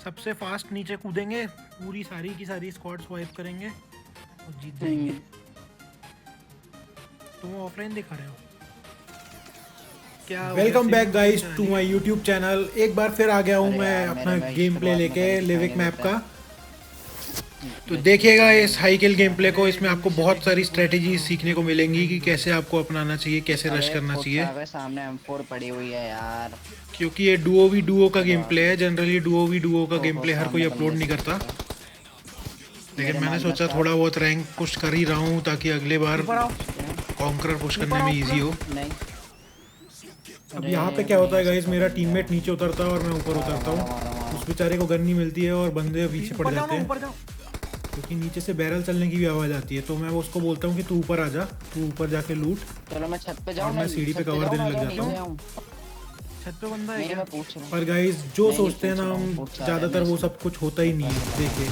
सबसे फास्ट नीचे कूदेंगे, पूरी सारी की सारी स्क्वाड स्वाइप करेंगे और जीत जाएंगे। तुम ऑफलाइन दिखा रहे हो क्या? Welcome back guys to my YouTube channel. एक बार फिर आ गया हूँ अरे मैं यार, अपना मेरे में गेम प्ले शुरुआत में लेके कभी लिविक दिखाई नहीं मैप देता का। है। तो जैसे देखिएगा कि इस हाईकिल गेम प्ले को, इसमें आपको बहुत सारी स्ट्रेटेजी सीखने को मिलेंगी कि कैसे आपको अपनाना चाहिए, कैसे रश अरे करना फुट्स चाहिए। आ गए, सामने M4 पड़ी हुई है यार। क्योंकि ये डुओ वी डुओ का चलो गेम प्ले आगे। है। जनरली डुओ वी डुओ का गेम ओहो, प्ले हर कोई सामने अपलोड बंदे नहीं से करता, लेकिन मेरे मैंने मारना सोचा स्टार्ट। थोड़ा बहुत रैंक पुश कर ही रहा हूँ ताकि अगले बार ऊपर आओ, कॉन्करर पुश ऊपर करने में आओ ईजी हो। नहीं। अब अरे यहाँ पे क्या नहीं होता आ है गाइस, सकता मेरा बंदा। टीममेट नीचे उतरता है और मैं ऊपर मारो उतरता मारो हूँ। मारो मारो। उस बेचारे को गन नहीं मिलती है और बंदे पीछे पड़ ऊपर जाओ जाते ना, हैं ऊपर जाओ। क्योंकि नीचे से बैरल चलने की भी आवाज़ आती है। तो मैं उसको बोलता हूँ कि तू ऊपर आ जा, तू ऊपर जाके लूट। चलो मैं छत पे और जाऊँ, मैं सीढ़ी पे कवर देने लग जाता हूँ। हूँ। छत पे बंदा है नहीं क्या? मैं पूछ रहा हूँ। पर गाइस जो नहीं, सोचते हैं ना पूछ रहा हूँ, हम, पूछ रहा है, ज़्यादातर मैं वो इसमें- सब कुछ होता ही नहीं है। देखिए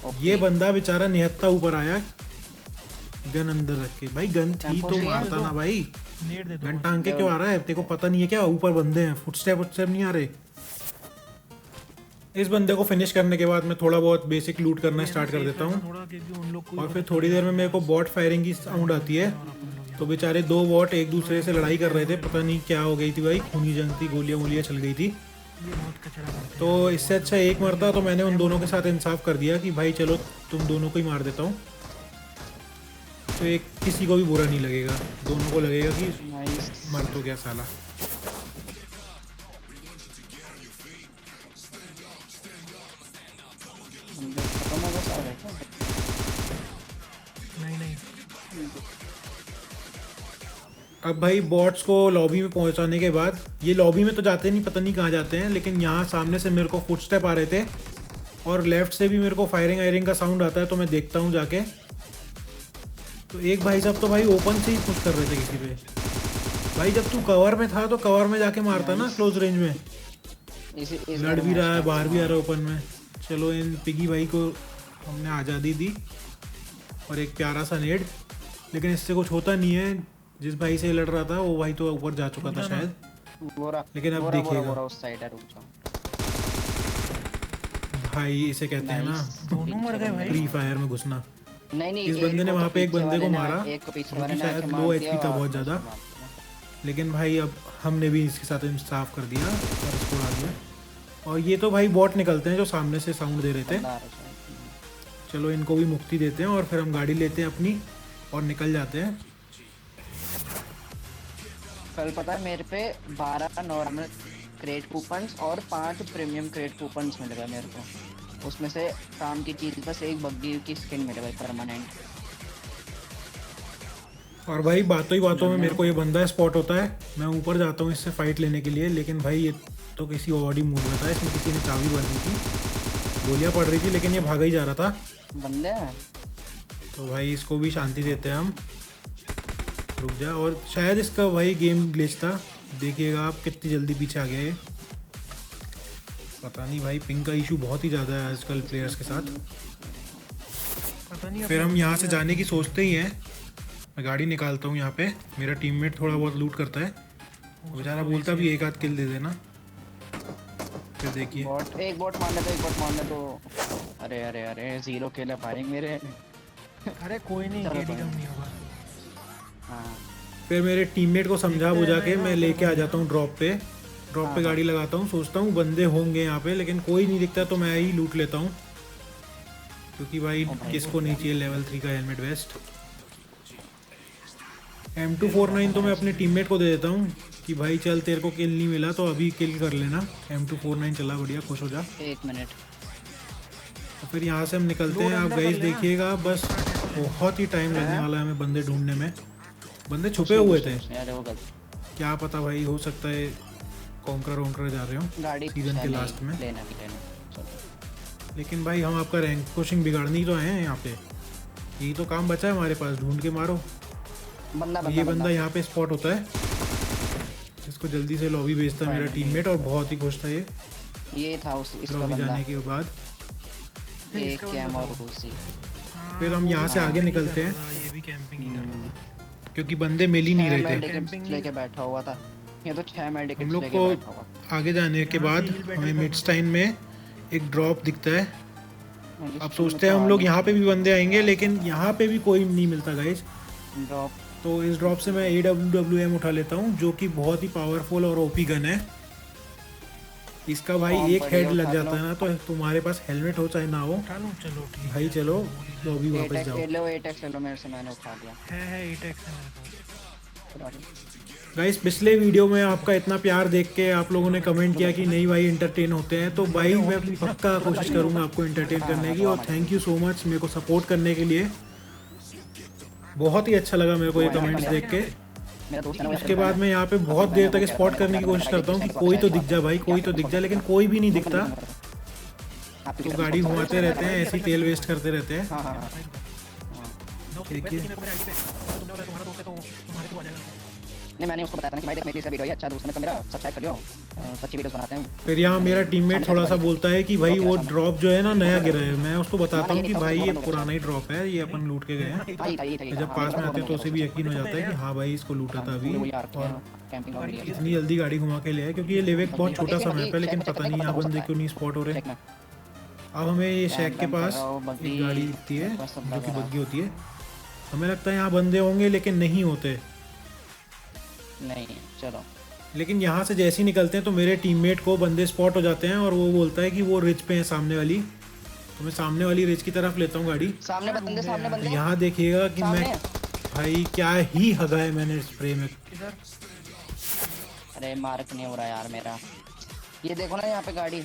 ओके। ये बंदा बेचारा निहत्ता ऊपर आया गन अंदर रख के। भाई गन थी तो M4 मारता ना भाई, नेट दे दो गन बस। टांग के क्यों आ रहा है? तेरे को पता नहीं है क्या ऊपर बंदे हैं? फुटस्टेप नहीं आ रहे। इस बंदे को फिनिश करने के बाद मैं थोड़ा बहुत बेसिक लूट करना स्टार्ट कर देता हूँ। थोड़ा, क्योंकि उन लोग को और फिर थोड़ी देर में मेरे को बॉट फायरिंग की साउंड आती है। तो बेचारे दो बॉट एक दूसरे से लड़ाई कर रहे थे, पता नहीं क्या हो गई थी भाई, खूनी जंग थी, गोलियां वोलियां चल गई थी। ये बहुत कचरा करते हैं। तो इससे अच्छा एक मरता, तो मैंने उन दोनों के साथ इंसाफ कर दिया कि भाई चलो तुम दोनों को ही मार देता हूँ। तो एक किसी को भी बुरा नहीं लगेगा, दोनों को लगेगा कि नाइस। मर तो गया साला। बंदे खत्म हो गए सारे क्या? नहीं नहीं, अब भाई बॉट्स को लॉबी में पहुंचाने के बाद, ये लॉबी में तो जाते नहीं, पता नहीं कहाँ जाते हैं, लेकिन यहाँ सामने से मेरे को फुटस्टेप आ रहे थे और लेफ्ट से भी मेरे को फायरिंग आयरिंग का साउंड आता है। तो मैं देखता हूँ जाके, तो एक भाई साहब तो भाई ओपन से ही पुश कर रहे थे किसी पे। भाई जब तू कवर में था तो कवर में जाके मारता ना क्लोज रेंज में। इस लड़ भी रहा है, बाहर भी आ रहा है ओपन में। चलो इन पिगी भाई को हमने आज़ादी दी और एक प्यारा सा नेड, लेकिन इससे कुछ होता नहीं है। जिस भाई से लड़ रहा था वो भाई तो ऊपर जा चुका था शायद, लेकिन अब देखिएगा। उस साइड है, रुक जाओ। भाई इसे कहते हैं ना दोनों मर गए भाई। फ्री फायर में घुसना। नहीं इस एक बंदे ने को वहाँ तो पे एक पीछे बंदे को वाले ने- मारा, एक को पीछे जो वाले कि ने शायद आके लो मार HP दिया था और बहुत दूसरा ज़्यादा। मार दिया। लेकिन भाई अब हमने भी इसके साथ इंसाफ कर दिया और इसको उड़ा दिया। और ये तो भाई बॉट निकलते हैं जो सामने से साउंड दे रहे थे। बंदा आ रहा है शायद। चलो इनको भी मुक्ति देते हैं और फिर हम गाड़ी लेते हैं अपनी और निकल जाते हैं। कल पता है मेरे पे 12 नॉर्मल क्रेट कूपन्स और 5 प्रीमियम क्रेट कूपन्स मिल गए मेरे को। उसमें से काम की चीज बस एक बग्गी की स्किन मिल गई परमानेंट। और भाई बातों ही बातों में मेरे को ये बंदा स्पॉट होता है। मैं ऊपर जाता हूँ इससे फाइट लेने के लिए, लेकिन भाई ये तो किसी और ही मूड में था। इसमें किसी ने चाबी बन दी थी, गोलियाँ पड़ रही थी, लेकिन ये भागा ही जा रहा था। बंदे हैं। तो भाई इसको भी शांति देते हैं हम। रुक जा, और शायद इसका भाई गेम ग्लिच था। देखिएगा आप कितनी जल्दी पीछे आ गया ये। पता नहीं भाई, पिंग का इशू बहुत ही ज़्यादा है आजकल प्लेयर्स के साथ। पता नहीं। फिर हम यहाँ से जाने की सोचते ही हैं। मैं गाड़ी निकालता हूँ यहाँ पे, मेरा टीममेट थोड़ा बहुत लूट करता है। बेचारा बोलता भी एक आध किल दे देना। फिर देखिए बॉट एक बॉट मारने दो, एक बॉट मारने दो। अरे अरे अरे 0 किल है फायरिंग मेरे। अरे कोई नहीं, चलो, केडी कोई कम नहीं। नहीं होगा। हाँ फिर मेरे टीममेट को समझा बुझा के मैं लेके आ जाता हूँ ड्रॉप पे गाड़ी लगाता हूँ। सोचता हूँ बंदे होंगे यहाँ पे, लेकिन कोई नहीं दिखता तो मैं ही लूट लेता हूँ, क्योंकि भाई किसको नहीं चाहिए लेवल 3 का हेलमेट वेस्ट। M249 तो मैं अपने टीममेट को दे देता हूँ कि भाई चल तेरे को किल नहीं मिला तो अभी किल कर लेना। M249 चला, बढ़िया, खुश हो जा। 1 मिनट। तो फिर यहाँ से हम निकलते हैं। आप गाइस देखिएगा, बस बहुत ही टाइम लगने वाला है हमें बंदे ढूंढने में। बंदे छुपे हुए थे, यार वो गलत क्या पता भाई, हो सकता है कॉन्करर जा रहे हो गाड़ी सीजन के नहीं, लास्ट में। लेना भी लेना। चलो लेकिन भाई हम आपका रैंक पुशिंग बिगाड़ने ही तो आए हैं यहाँ पे। यही तो काम बचा है हमारे पास, ढूंढ के मारो। बंदा तो ये बंदा यहाँ पे स्पॉट होता है, इसको जल्दी से लॉबी भेजता है मेरा टीममेट, और बहुत ही खुश था ये था उस इसका लॉबी बंदा। जाने के बाद। एक कैम और उसी। फिर हम यहाँ से आगे निकलते हैं, ये भी कैंपिंग ही कर रहा था। क्योंकि बंदे मिल ही नहीं रहे थे। मेडिकेट्स लेके बैठा हुआ था। ये तो 6 हम मेडिकेट्स लोग लेके को बैठा हुआ। आगे जाने के बाद हमें मिडस्टाइन में एक ड्रॉप दिखता है। जिस अब स्क्रीन सोचते में हैं तो हम लोग आगे यहाँ पे भी बंदे आएंगे, लेकिन यहाँ पे भी कोई नहीं मिलता गाइज। ड्रॉप तो इस ड्रॉप से मैं AWWM उठा लेता हूँ, जो कि बहुत ही पावरफुल और ओपी गन है। इसका भाई फॉर्म एक पड़ी हेड है, लग उठा जाता लो। है ना, तो तुम्हारे पास हेलमेट हो चाहे ना हो, उठा लूँ, चलो ठीक भाई चलो लॉबी वापस 8x जाओ। ले लो, 8x ले लो मेरे से, मैंने उठा लिया। है 8x है मेरे पास। उठा लो। गाइस पिछले वीडियो में आपका इतना प्यार देख के आप लोगों ने कमेंट किया कि नहीं भाई इंटरटेन होते हैं, तो भाई मैं पक्का कोशिश करूंगा आपको इंटरटेन करने की। और थैंक यू सो मच मेरे को सपोर्ट करने के लिए, बहुत ही अच्छा लगा मेरे को ये कमेंट्स देख के। मेरा दोस्त है ना, वो उसके बाद मैं यहाँ पे बहुत देर तक स्पॉट करने की कोशिश करता हूँ कि कोई तो दिख जा भाई, कोई तो दिख जा, लेकिन कोई भी नहीं दिखता। आपकी तो तरफ गाड़ी से घुमाते रहते हैं, ऐसे ही तेल वेस्ट करते रहते हैं। हाँ हाँ हाँ। देखिए नहीं, मैंने उसको बताया था ना कि भाई देख मेरी से वीडियो है, अच्छा दोस्त है तो मेरा सब्सक्राइब कर लियो, अच्छी वीडियोस बनाते हैं। फिर यहाँ मेरा टीममेट थोड़ा सा बोलता है कि भाई वो ड्रॉप जो है ना नया गिरा है। मैं उसको बताता हूँ कि भाई ये पुराना ही ड्रॉप है, ये अपन लूट के गए हैं। फिर जब पास में आते हैं तो उसे भी यकीन हो जाता है कि हाँ भाई इसको लूटा था अभी। और कैंपिंग और वीडियो इतनी जल्दी गाड़ी घुमा के ले आए, क्योंकि ये लेवेक बहुत छोटा सा मैप है, लेकिन पता नहीं यहाँ बंदे क्यों नहीं स्पॉट हो रहे। देखना। अब हमें ये शैक के पास एक गाड़ी दिखती है जो कि बग्गी होती है। हमें लगता है यहाँ बंदे होंगे, लेकिन नहीं होते। नहीं, चलो लेकिन यहाँ से जैसे ही निकलते हैं तो मेरे टीममेट को बंदे स्पॉट हो जाते हैं, और वो बोलता है कि वो रिज पे है सामने वाली। तो मैं सामने वाली रिज की तरफ लेता हूँ गाड़ी। सामने बंदे, सामने तो बंदे यहाँ देखिएगा कि मैं सामने। भाई क्या ही हगा है मैंने स्प्रे में। अरे मार्क नहीं हो रहा यार मेरा, ये देखो ना यहाँ पे गाड़ी।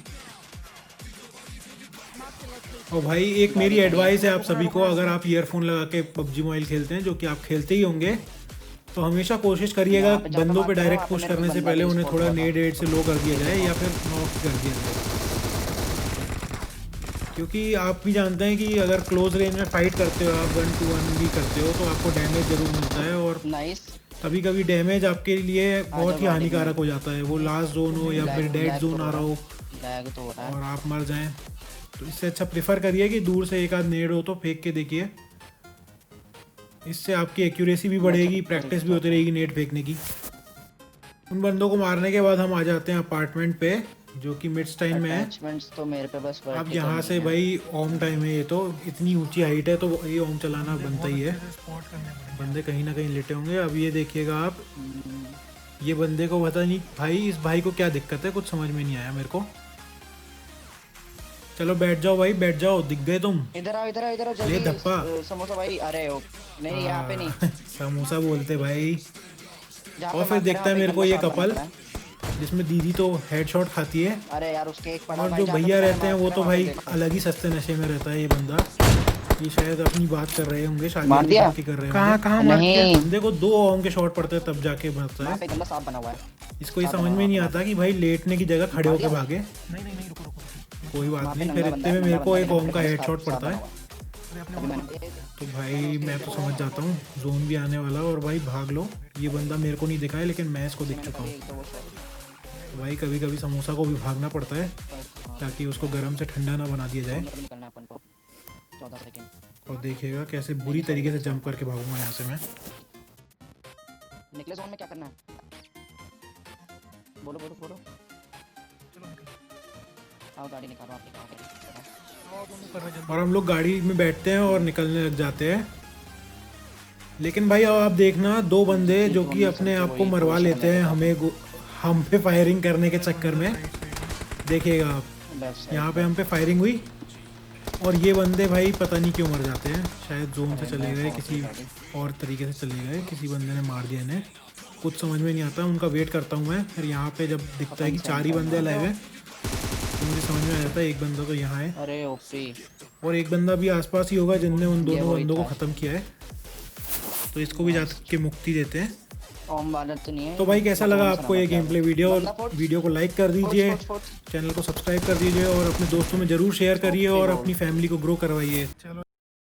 और भाई एक मेरी एडवाइस है आप सभी को, अगर आप ईयरफोन लगा के PUBG मोबाइल खेलते हैं, जो कि आप खेलते ही होंगे, तो हमेशा कोशिश करिएगा बंदों पे डायरेक्ट पुश करने से पहले उन्हें थोड़ा नेड एड से लो कर दिया जाए या फिर नॉक कर दिया जाए। क्योंकि आप भी जानते हैं कि अगर क्लोज रेंज में फाइट करते हो, आप 1-to-1 भी करते हो, तो आपको डैमेज जरूर मिलता है। और नाइस। कभी कभी डैमेज आपके लिए बहुत ही हानिकारक हो जाता है, वो लास्ट जोन हो या फिर डेड जोन आ रहा हो लैग तो हो रहा है। और आप मर जाएं। तो इससे अच्छा प्रेफर करिए कि दूर से एक आध नेड हो तो फेंक के देखिए, इससे आपकी एक्यूरेसी भी बढ़ेगी, प्रैक्टिस भी होती रहेगी नेट फेंकने की। उन बंदों को मारने के बाद हम आ जाते हैं अपार्टमेंट पे, जो कि मिडस्टाइन में है। अटैचमेंट्स तो मेरे पे बस अब यहाँ से भाई ओम टाइम है, ये तो इतनी ऊंची हाइट है तो ये ओम चलाना बनता ही है। स्पॉट करने पड़ेंगे। बंदे कहीं ना कहीं लेटे होंगे। अब ये देखिएगा आप, ये बंदे को पता नहीं भाई इस भाई को क्या दिक्कत है, कुछ समझ में नहीं आया मेरे को। चलो बैठ जाओ भाई, बैठ जाओ, दिख गए तुम। इधर आओ, इधर आओ, इधर आओ ले जल्दी। धप्पा। समोसा भाई, अरे ओ नहीं यहाँ पे नहीं। समोसा बोलते भाई। जहाँ और पे फिर मार देखता है रहा मेरे को ये बंदा कपल, साफ बना जिसमें दीदी तो हेडशॉट खाती है, था। अरे यार उसके एक पड़ा और भाई, जो जहाँ पे भैया मैंने रहते हैं वो मारा तो था, भाई वहाँ पे देखो। अलग ही सस्ते नशे में रहता है ये बंदा। ये शायद अपनी बात कर रहे होंगे, शादी मार दिया? की कर रहे कहाँ होंगे। कहाँ मार दिया? नहीं, बंदे को 2 ओम के शॉट पड़ते हैं तब जाके मरता वहाँ है। पे गंदा साफ बना हुआ है। इसको ये समझ में नहीं आता कि भाई लेटने की जगह खड़े होके भागे। नहीं नहीं नहीं, रुको रुको। कोई बात वहाँ पे नहीं, फिर नंगा इतने में बंदा- मेरे को नंगा एक बंदा ओम का है, हेडशॉट साफ पड़ता है। बना हुआ है। अरे अपने अभी मैंने तो भाई मैं तो समझ जाता हूँ जोन भी आने वाला, और भाई भाग लो। ये बंदा मेरे को नहीं दिखा है, लेकिन मैं इसको दिख चुका हूँ। एक तो वो shot- भाई कभी कभी समोसा को भी भागना पड़ता है ताकि उसको गर्म से ठंडा ना बना दिया जाए। अंदर भी निकलना है अपन को। 14 सेकंड। और देखिएगा कैसे बुरी तरीके से जंप करके भागूंगा यहाँ से मैं। निकले जोन में क्या करना है? बोलो बोलो बोलो। चलो निकल। आओ गाड़ी निकालो, आप निकालो गाड़ी। आओ, दोनों कर रहे जल्दी। और हम लोग गाड़ी में बैठते हैं और निकलने लग जाते हैं। लेकिन भाई अब आप देखना, 2 बंदे जो कि अपने आप को मरवा लेते हैं हम पे फायरिंग करने के चक्कर में। देखिएगा आप, लेफ्ट साइड। यहाँ पे हम पे फायरिंग हुई और ये बंदे भाई पता नहीं क्यों मर जाते हैं। शायद जोन से चले गए, किसी और तरीके से चले गए, किसी बंदे ने मार दिया इन्हें, कुछ समझ में नहीं आता। उनका वेट करता हूँ मैं। फिर यहाँ पे जब दिखता है कि 4 ही बंदे लाए हुए, तो मुझे समझ में आ जाता है एक बंदा तो यहाँ है अरे ओपी। और एक बंदा भी आसपास ही होगा जिनने उन ये दोनों वही बंदों को था। ख़त्म किया है। तो इसको भी जाके मुक्ति देते हैं। ओम वाला तो नहीं है। तो भाई कैसा लगा आपको ये गेम प्ले वीडियो? बंदा फोर्स। वीडियो को लाइक कर दीजिए, फोर्स। चैनल को सब्सक्राइब कर दीजिए और अपने दोस्तों में ज़रूर शेयर करिए और अपनी फैमिली को ग्रो करवाइए। चलो।